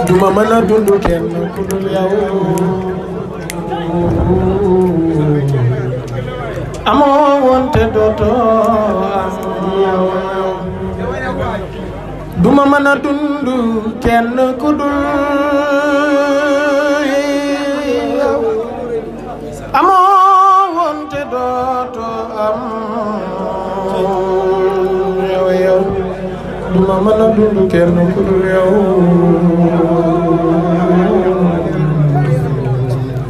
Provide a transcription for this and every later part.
duma mën a dund kenn ku dul yow amoo woon te dootoo am yow duma mën a dund kenn ku dul yow amoo woon te dootoo am yow duma mën a dund kenn ku dul yow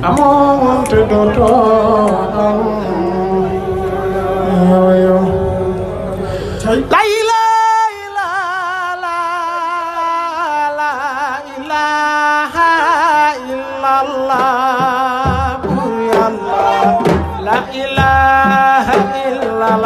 amoo woon te dootoo am yow la ilaha illallah bur Yàlla la ilaha illallah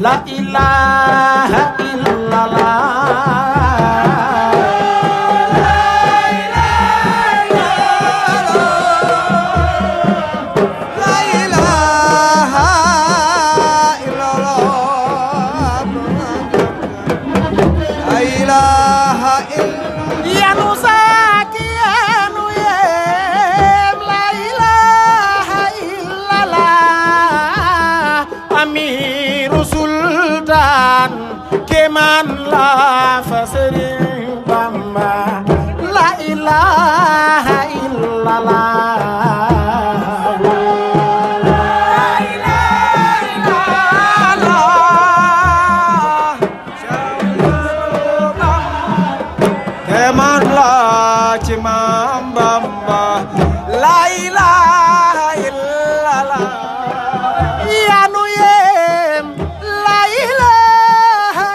La ilaha illallah Keman la fa Sëriñ Bamba la ilaha illallah keman la ci Maam Bamba la ilaha illallah yanu yem la ilaha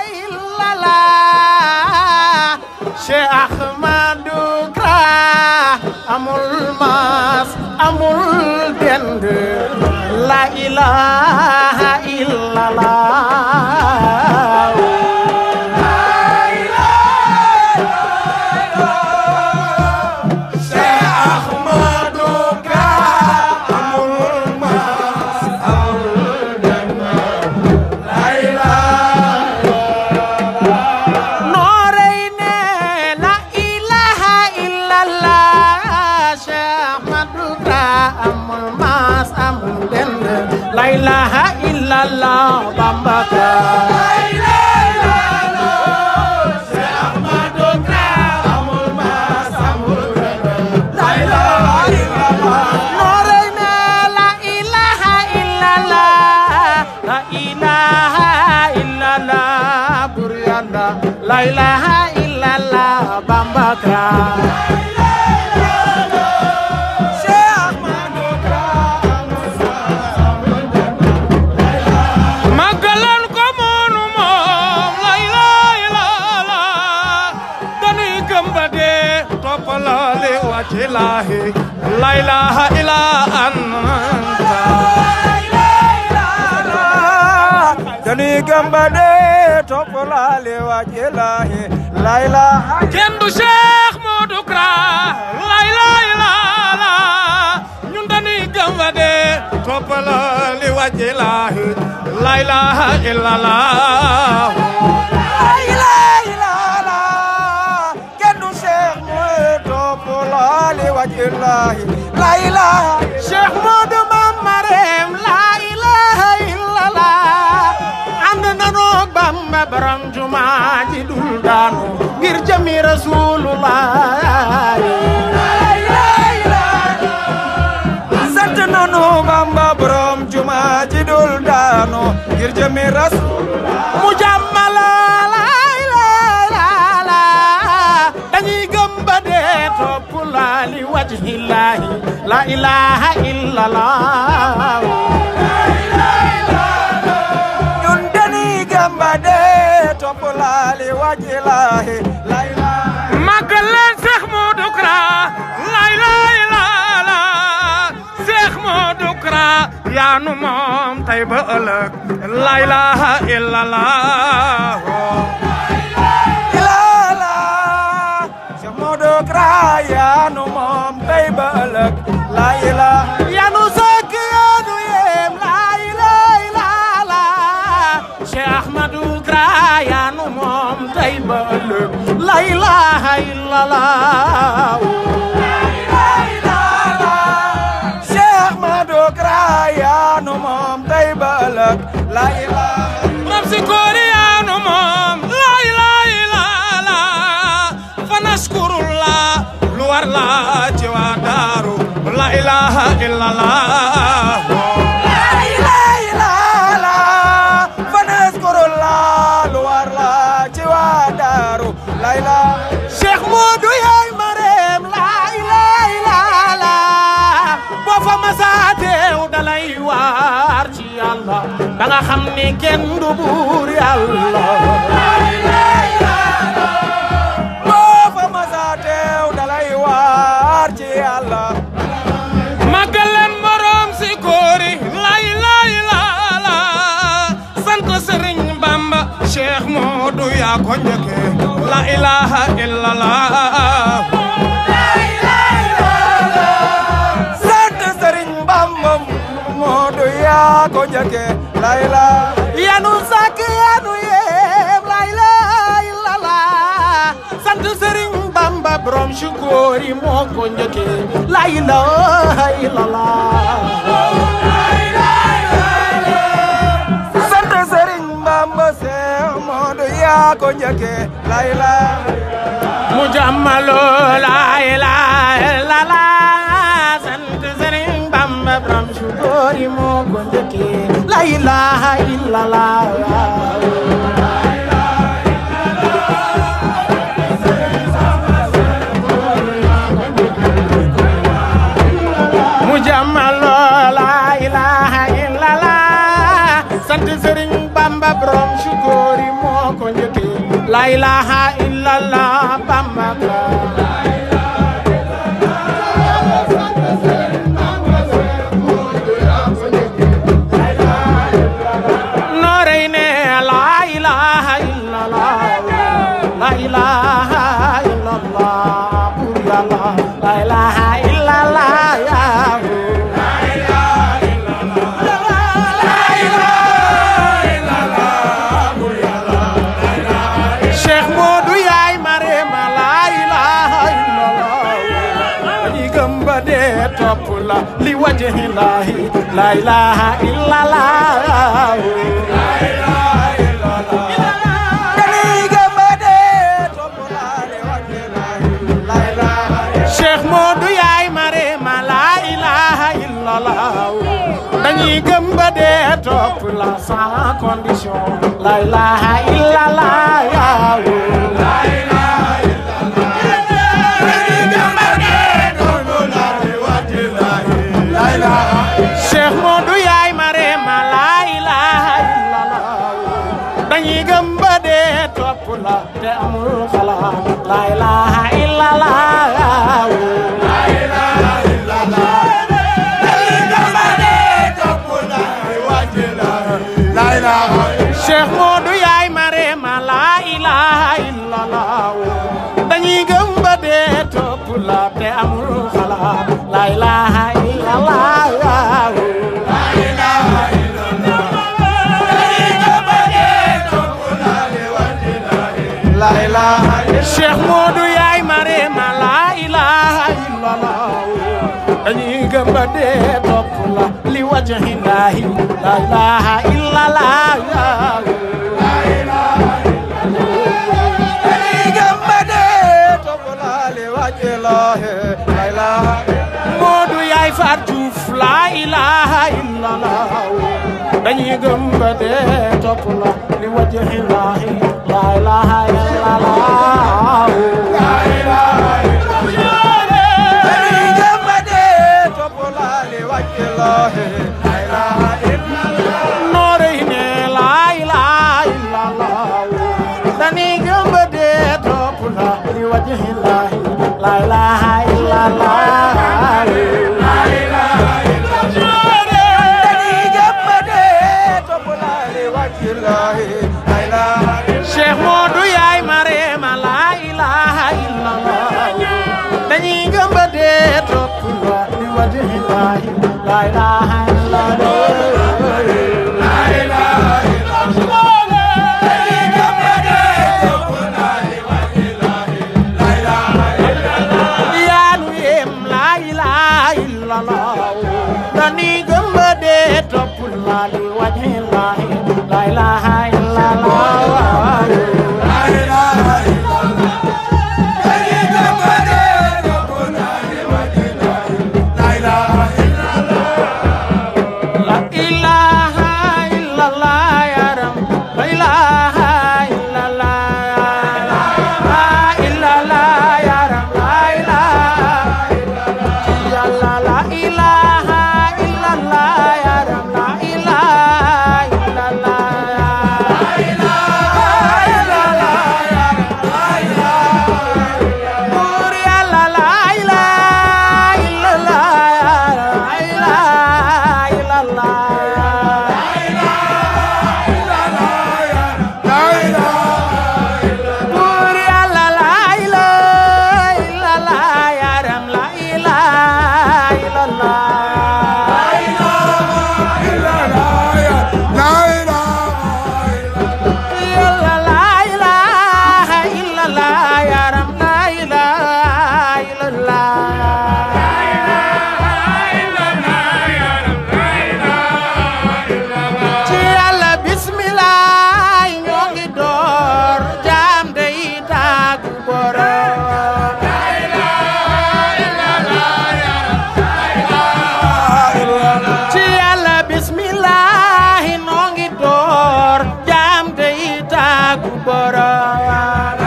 Cheikh Ahmadou Kara amul mas amul dend la ilaha illallah Cheikh Ahmadou Kara amul mas amul dend la Bamba Kra la ilaha illallah Cheikh Ahmadou Kra amul mas amul la ilaha illallah Noreyni la ilaha illallah la ilaha illallah Bur Yàlla la ilaha illallah Bamba Kra la ilaha illa anta dani gambade topolale wajelahi la ilaha kendu Cheikh Modou Kra la ilaha illa ñun dani gambade topolale wajelahi la ilaha illa la ilaha Cheikh Modou Mamarem la ilaha illallah ànd nañu Bamba borom jumaa ji dul daanu ngir jëmi Rasulullah la ilaha illallah sant nañu Bamba borom jumaa ji dul daanu ngir jëmi Rasulullah mu jàmmala la ilaha illallah dañuy gëm ba dee topp li wajhillahi la ilaha illallah ñun dañuy gamba de topp li wajhillahi la ilaha magal Cheikh Modou Kra la ilaha illallah Cheikh Modou Kra yaa nu moom tey ba ëllëg la ilaha illallah yaanu moom tey ba ëllëg la ilaha yaanu sëkk yaanu yem la ilaha illallah Cheikh Ahmadou Kra yaanu moom tey ba ëllëg la ilaha illallah Cheikh Ahmadou Kra yaanu moom tey ba ëllëg la ilaha mam si koori yaanu moom la ilaha illallah fanaskurullah war la ci waa Daaru la ilaha illallah la ilaha illallah fanaskurullah lu war la ci waa Daaru la ilaha Cheikh Modou yaay Mareem la ilaha illallah boo fa masaateew dalay waar ci Yàlla da nga xam ni kenn du buur Yàlla magaleen morom si koori la ilaha illallah sant Serigne Bamba Cheikh Modou yaa ko njëkke la ilaha illallah sant Serigne Bamba Modou yaa ko njëkke la ilaha yanu sak yanu yem la ilaha illallah sant Serigne Bamba borom Shukori moo ko njëkke la ilaha illallah sant Serigne Bamba Cheikh Modou yaa ko njëkke la ilaha mu jàmmalo la ilaha illallah sant Serigne Bamba borom Shukori moo ko njëkke la ilaha illallah sant Serigne Bamba borom Shukori moo ko njëkke la ilaha illallah Bamba Noreyni la ilaha illallah la ilaha illallah Bur Yàlla la ilaha illallah topp la li wajhillahi la ilaha illallah la sans condition. La ilaha illallah ya la ilaha illallah. Cheikh Modou yaay Marema la ilaha illallah. Dañuy gëm ba dee topp la te amul xalaat. La ilaha illallah la ilaha illallah. Cheikh Modou yaay Marema la ilaha illallah. Dañuy gëm ba dee topp la te amul xalaat. La ilaha illallah la ilaha illallah. Dañuy gëm ba dee topp la te la ilaha illallah. Cheikh Modou yaay Marema la ilaha illallah. Dañuy gëm ba dee topp la li wajhillahi la ilaha illallah la ilaha illallah. Dañuy gëm ba dee topp la li wajhillahi la ilaha illallah. Modou yaay Fat Diouf la ilaha illallah. Dañuy gëm ba dee topp la li wajhillahi la ilaha illallah la ilaha illallah. Nooreyni la ilaha illallah. Dañuy gëm ba dee topp la li wajhillahi la ilaha illallah la ilaha illallah. Dañuy gëm ba dee topp la li wajhillahi la ilaha illallah. Cheikh Modou yaay Marema la ilaha illallah. Dañuy gëm ba dee topp la li wajhillahi la ilaha illallah la ilaha illallah. Dañuy gëm ba dee topp la li wajhillahi la ilaha illallah. Yaanu yem la ilaha illallah. Dañuy gëm ba dee topp la li wajhillahi la ilaha illallah la ilaha illallah. Dañuy gëm ba dee topp la li wajhillahi la ilaha illallah. La ilaha illallah ya Ram. La ilaha illallah. La illallah ya Ram. La ilaha illallah. Yalla la ilaha illallah ya Ram. La ilaha illallah. La ilaha illallah ya Ram. La ilaha illallah. Pur yalla la ilaha illallah. La ilaha illallah. Pur yalla la ilaha illallah ya Ram. La ilaha illallah. Yalla la ilaha illallah ya Ram. La ilaha illallah. Ci Yàlla bismillah ñoo ngi door jaam day tàggu borom. Ci Yàlla bismillah ñoo ngi door jaam day tàggu borom.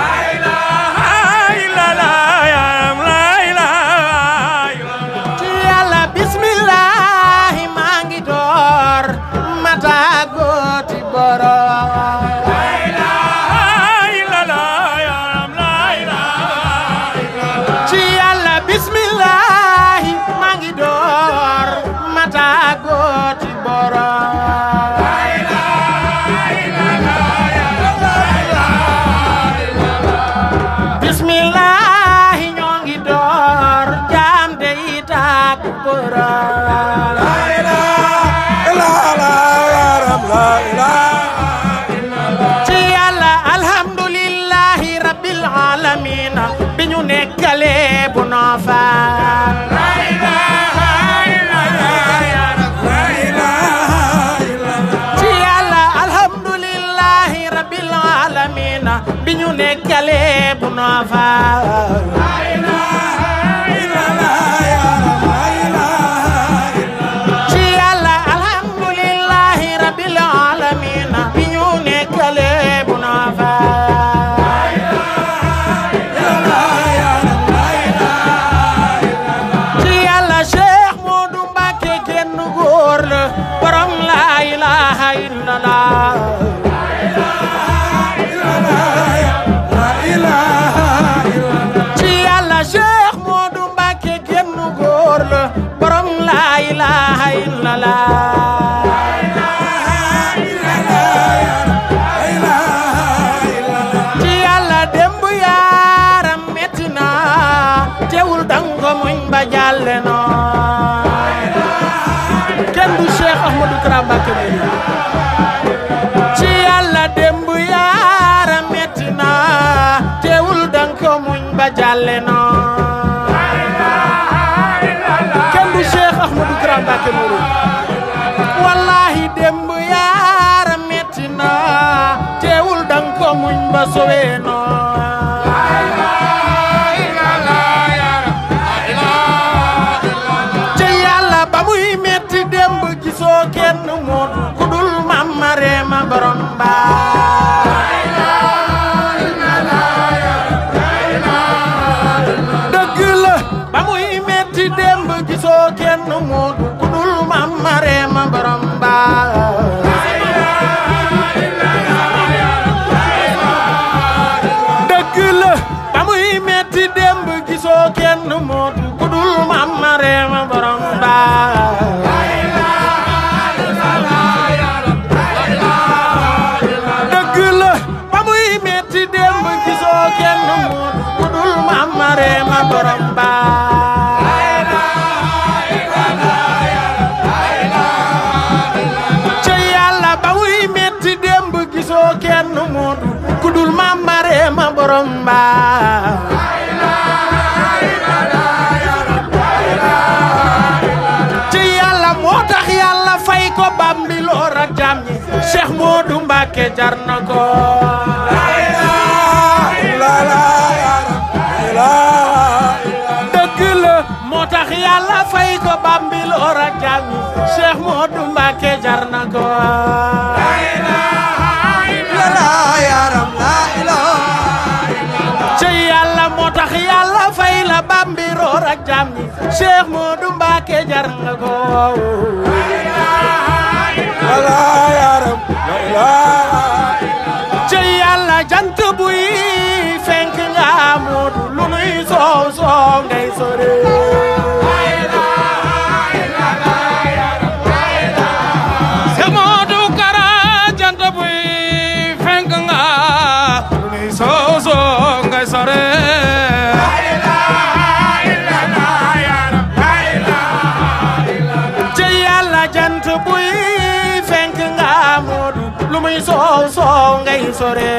Ci Yàlla bismillah maa ngi door ma tàggooti borom. Ci Yàlla bismillah maa ngi door ma tàggooti borom. Bismillah ñoo ngi door jaam day tàggu borom. Ci Yàlla alhamdulillahi rabbil alamin bi ñu nekkale bu noo faa. Ci Yàlla alhamdulillahi rabbil alamin bi ñu nekkale bu noo faa. Ci Yàlla alhamdulillahi rabbil Mbàkke Nuuru wallahi démb yaara metti na teewul dang ko muñ ba sowe no te yàlla ba muy metti démb gisoo kenn moodu ku dul Mam Mareema borom ba dëgg la ba muy metti démb gisoo kenn moodu ku dul Mam Mareema borom ba dëgg la ba muy metti démb gisoo kenn moodu ku dul Mam Mareema borom ba dëgg la ba muy metti démb gisoo kenn moodu ku dul Mam Mareema borom ba ca yàlla ba muy metti démb gisoo kenn moodu ku dul Mam Mareema borom ba ci yàlla moo tax yàlla fay ko Bambilor ak jam ñi Cheikh Modou Mbacké jar na ko dëgg la moo tax yàlla fay ko Bambilor ak jam ñi Cheikh Modou Mbacké jar na ko ci yàlla moo tax yàlla fay la Bambilor ak jam ñi Cheikh Modou Mbacké jar na ko ci yàlla jant buy fenk nga Modou lu nuy soow soow ngay sore Cheikh Modou Kara jant buy fenk nga lu nuy soow soow ngay sore ci yàlla jant buy fenk nga Modou lu muy soow soow ngay sore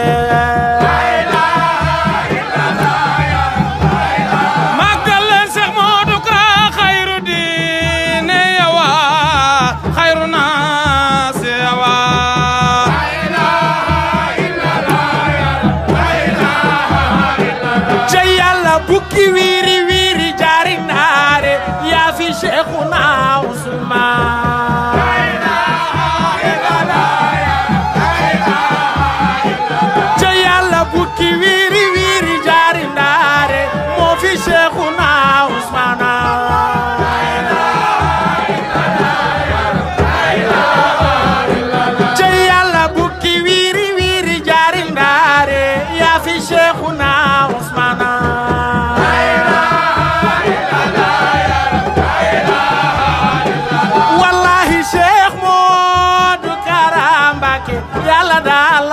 màggal leen Cheikh Modou Kara xayru diine yawa xayru naas yawa ca yàlla bukki wiiri wiiri jaari naare yaa fi Cheikhuna Usmaan ca yàlla bukki wiiri wiiri jaari naare moo fi Cheikhuna Usmaan ca yàlla bukki wiiri wiiri jaari naare yaa fi Cheikhuna Usmaan wallahi Cheikh Modou Kara Mbacké yàlla daal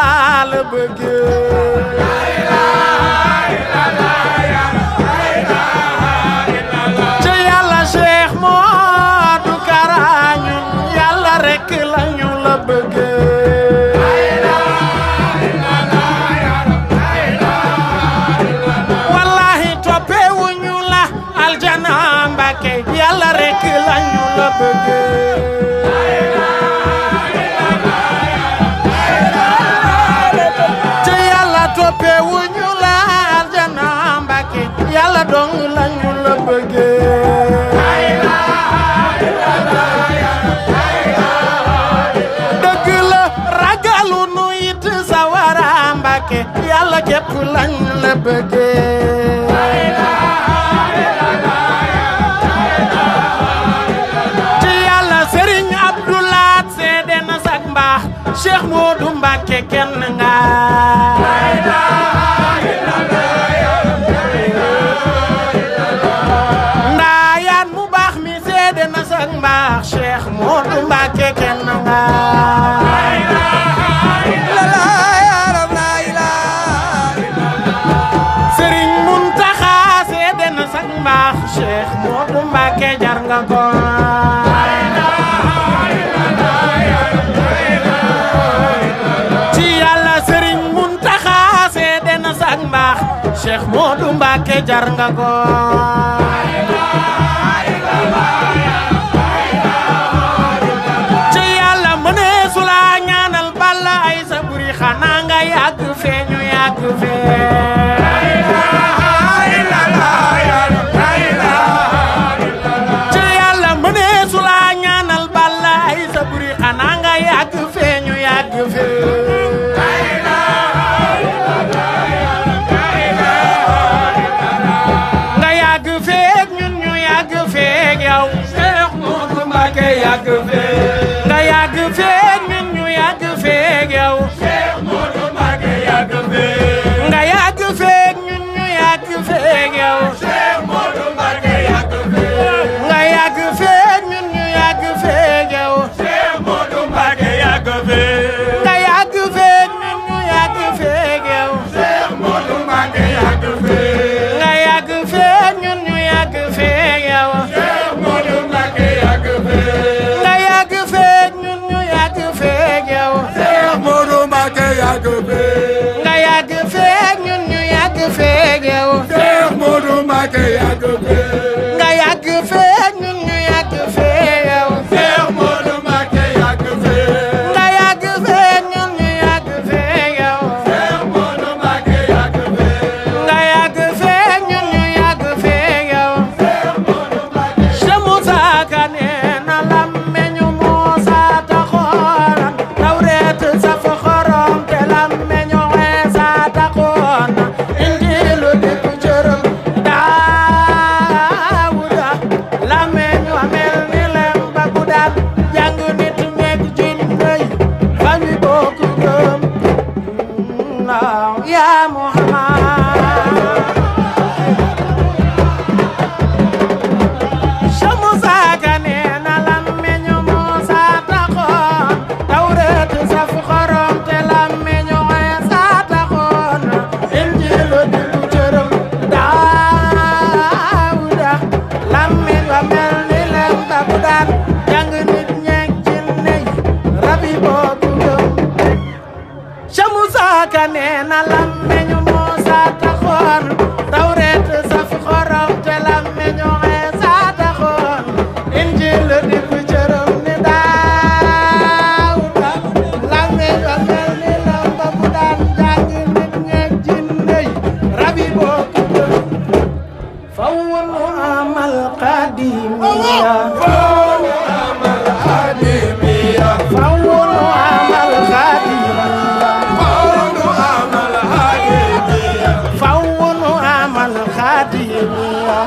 la bëgg ca yàlla Cheikh Modou Kara ñun yàlla rek la ñu la bëgg wallahi toppewuñu la aljana Mbacké yàlla rek la ñu la bëgg ca yàlla toppewuñu la aljana Mbacké yàlla dong la ñu la bëgg dëgg la ragalu nu it sawara Mbacké yàlla képp lañ la bëgg ci yàlla Serigne Abdoulaat seede na sak mbaax Cheikh Modou Mbacké kenn nga ndaayaan mu baax mi seede na sak mbaax Cheikh Modou Mbacké kenn nga Serigne Mountakha seede na sak mbaax Cheikh Modou Mbacké jar nga ko ci yàlla Serigne Mountakha seede na sak mbaax Cheikh Modou Mbacké jar nga ko xanaa nga yàgg fee ñu yàgg fee ci yàlla mënee su la ñaanal balla ay sa buri xanaa nga yàgg fee ñu yàgg fee nga yàgg feek ñun ñu yàgg feek yow Cheikh Modou Mbacké yàgg feek nga yàgg feek ñun ñu yàgg feek yow Cheikh Modou Mbacké yàgg feek nga yàgg feek ñun ñu yàgg feek yow Cheikh Modou Mbacké yàgg feek nga yàgg feek ñun ñu yàgg feek yow Cheikh Modou Mbacké yàgg feek nga yàgg feek ñun ñu yàgg feek yow Cheikh Modou Mbacké yàgg feek nga yàgg feek ñun ñu yàgg feek yow Cheikh Modou Mbacké yàgg feek nga yàgg feek ñun ñu yàgg feek yow Cheikh Modou Mbacké yàgg feek nga yàgg feek ñun ñu yàgg feek yow Cheikh Modou Mbacké yàgg feek nga yàgg feek ñun ñu yàgg feek yow Cheikh Modou Mbacké yàgg feek nga yàgg feek ñun ñu yàgg feek yow Cheikh Modou Mbacké yàgg feek nga yàgg feek ñun ñu yàgg feek yow Cheikh Modou Mbacké Cheikh Moussa Kane na lammeñu Moussa taxoon Tawreet saf xorom te lammeñu Iisa taxoon Injiilu dikk cërëm Daawuda lammeñu amel ni lem ba ku daan jàng nit ñeeg jinne yi fa ñu bokk gëm yaa Muhammad Cheikh Moussa Kane na lammeñu Moussa taxoon Tawreet saf xorom te lammeñu Iisa taxoon Injiilu dikk cërëm Daawuda lammeñu amel ni lem ba ku daan jàng nit ñeeg jinne yi rabi bokk gëm Cheikh Moussa Kane na lammeñu Moussa taxoon Tawreet saf xorom te lammeñu Iisa taxoon Injiil dikk cërëm ni Daawuda lammeñu amel ni lem ba ku daan jàng nit ñeeg jinne yi rabi bokk gëm fawnu amal qadimiya fawnu amal qadimiya fawnu amal qadimiya fawnu amal qadimiya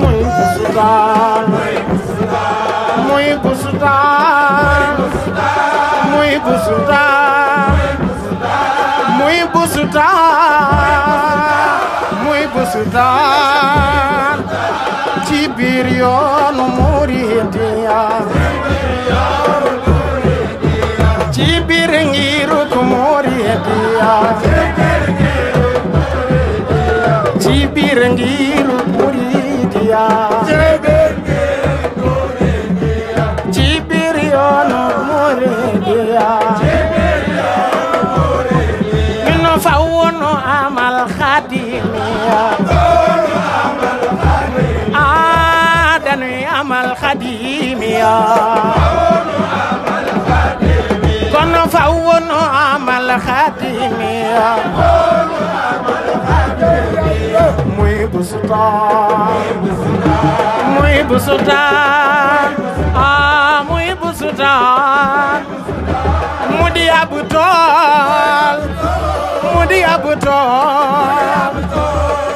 muy bustaan muy bustaan muy bustaan muy bustaan muy bustaan ci biir yoonu Muridiya ci biir ngiruk Muridiya ci biir ngiruk Muridiya ci biir yoonu Muridiya ñun fawnu amal xadimiya dañuy amal xadimiya kon fawnu amal xadimiya muy bustaan muy bustaan muy bustaan mu di ab tool mu di ab tool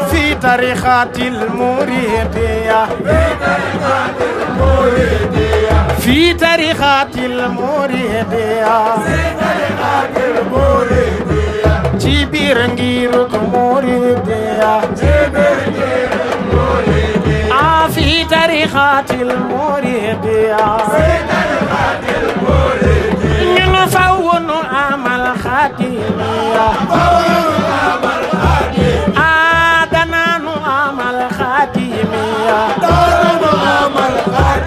fi tarixatil muridiya fi tarixatil muridiya ci biir ngiruk Muridiya fi tarixatil muridiya ñun fawnu amal xadimiya dananu amal xadimiya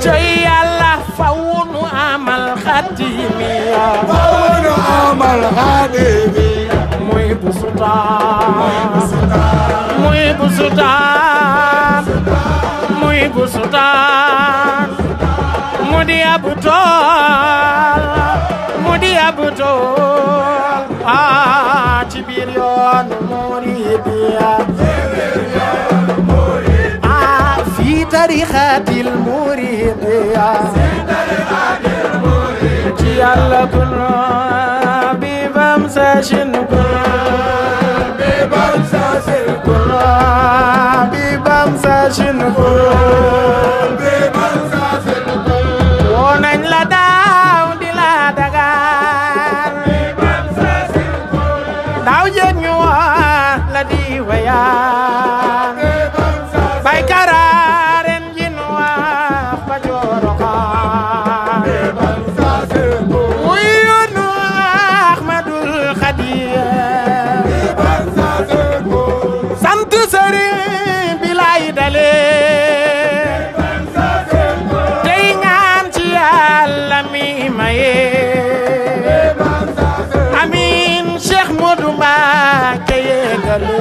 coy Yàlla fawnu amal xadimiya muy bustaan muy bustaan muy bustaan mudi abu tool ci biir yoonu muridiya fi tarixatil muridiya ci Yàlla kun bi bam sashin kun bi bam sashin kun bi bam sashin kun bi bam sashin kun wonañ la daaw di la dagaan bi bam sashin kun daaw jën ñu la di wayaan bi bam sashin bay kararen jin wax ba jooro xaan bi bam sashin kun wuyunu Ahmadul Xadim bi bam sashin kun sant sëriñ bi lay dale tey ñaan ci Yàlla mi maye amin Cheikh Modou Mbacké yegale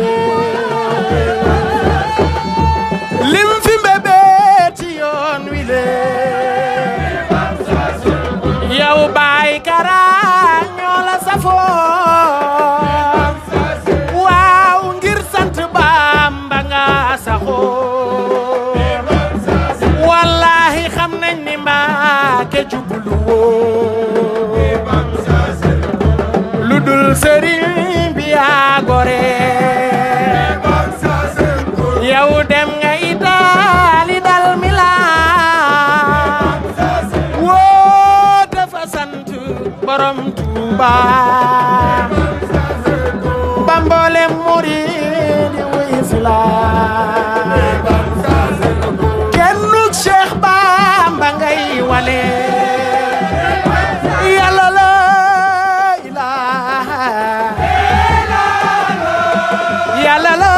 lim fi mbébét ci yoon wi le yow Baay Kara ñoo la safoo waaw ngir sant Bamba nga saxoo wallahi xam nañ ni Mbacké jublu woo lu dul sëriñ bi yaa gore yow dem nga Itaali dal Milaan woo dafa sant borom Tuuba ba mboolem murid yi wuy si la kennuk Cheikh Bamba ngay wane Yàlla la ilaha Yàlla la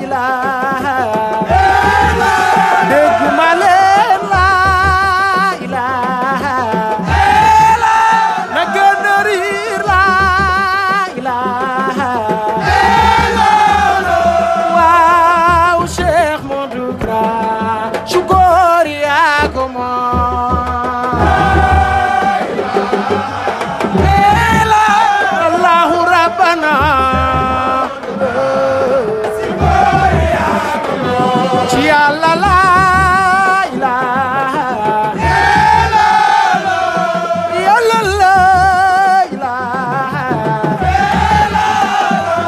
ilaha dégguma leen la ilaha na gën a riir la ilaha waaw Cheikh Modou Kara sukóor yaa ko Allahu Rabbana ci Yàlla la ilaha Yàlla la ilaha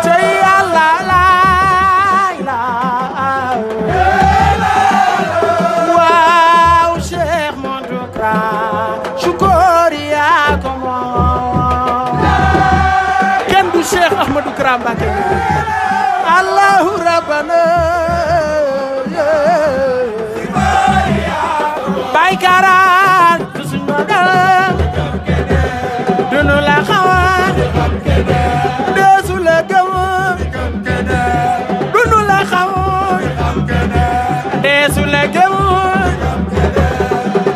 ci Yàlla la ilaha waaw Cheikh Modou Kara sukóor yaa ko moom kenn du Cheikh Ahmadou Kara Mbacké Allahu Rabbana Baay Kara du suñ magal dunu la xaw deesu la gëm dunu la xaw deesu la gëm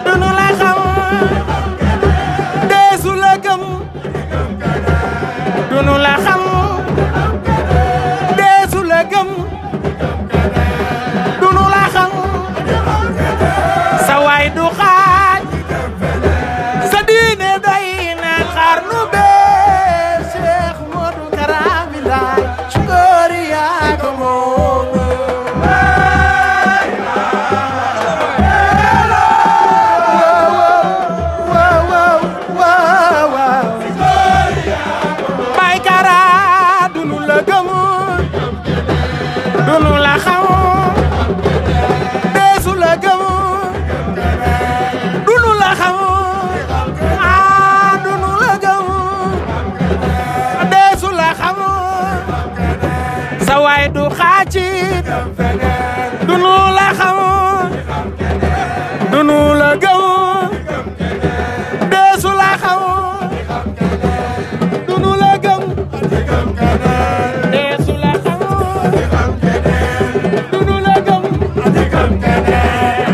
dunu la xaw deesu la gëm dunu la xam deesu la gëm dunu la xam sa waay du xaaj sa diine doy na xarnu bee Cheikh Modou Kara bilaay sukóor yaa ko moom Baay Kara dunu la gëm dunu la xam deesu la gëm dunu la xam dunu la gëm deesu la xam sa waay du xaacit dunu la xam dunu la gëm deesu la xam dunu la gëm deesu la xam dunu la gëm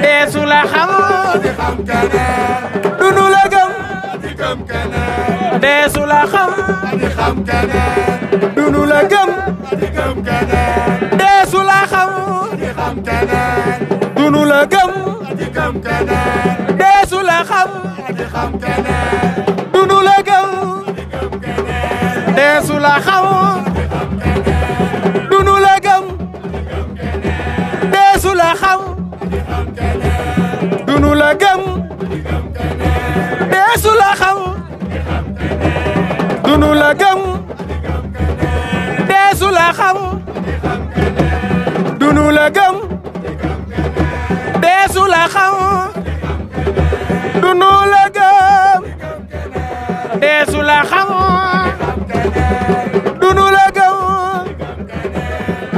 deesu la xam dunu la gëm deesu la xam dunu la gëm deesu la xam dunu la gëm deesu la dunu la gëm deesu la xam dunu la gëm deesu la xam dunu la gëm deesu la xam dunu la gëm deesu la xam dunu la gëm deesu la xam dunu la gëm deesu la xam dunu la gëm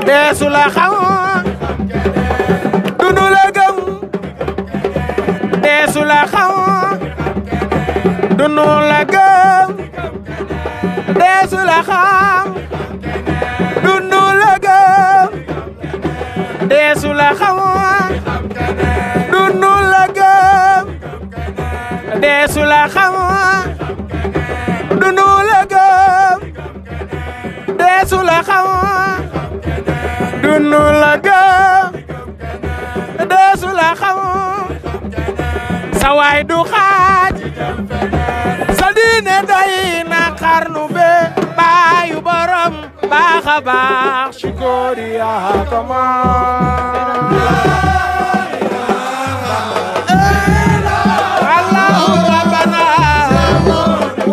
deesu la xam dunu la gëm deesu la xam dunu la gëm deesu la xam dunu la gëm deesu la xam dunu la gëm deesu la xam dunu la gëm deesu la xam dunu la gëm deesu la xam sa waay du xaaj sa diine doy na xarnu be baayu borom baax a baax Chikori yaa ko moom Allahu rabbana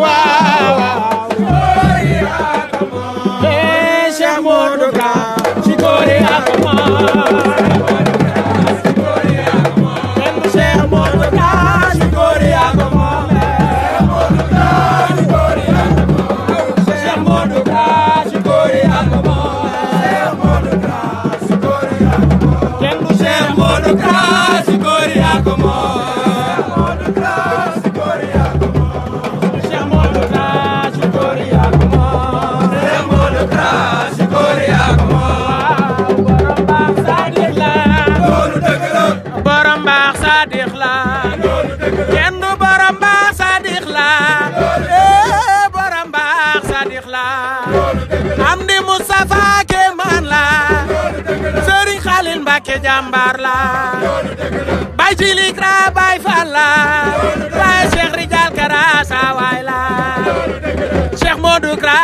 waaw Cheikh Modou Ka Chikori yaa ko moom Cheikh Modou Ka Chikori yaa ko moom Cheikh Modou Ka Chikori yaa ko moom Cheikh Modou Ka Chikori yaa ko moom Cheikh Modou Ka Chikori yaa ko moom Cheikh Modou Ka Chikori yaa ko moom borom baax sadiq la loolu dëgg la borom baax sadiq la kenn du borom baax sadiq la borom baax sadiq la am di Moustapha Kéemaan la Serigne Khalil Mbacké jàmbaar la Baye Jili Kra Baye Fall la Baye Cheikh Rijal Kara sa waay la Cheikh Modou Kra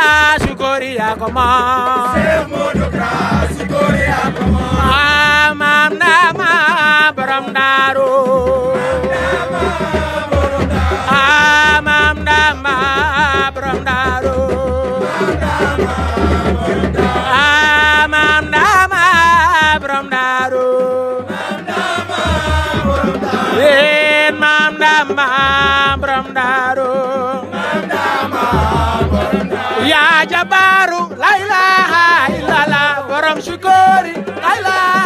Chikori yaa ko moom Cheikh Modou Kra Chikori yaa ko moom maam Ndama borom Daaru maam Ndama borom Daaru maam Ndama borom Daaru maam Ndama borom Daaru yaa jabaaru la ilaha illallah borom Chikori la ilaha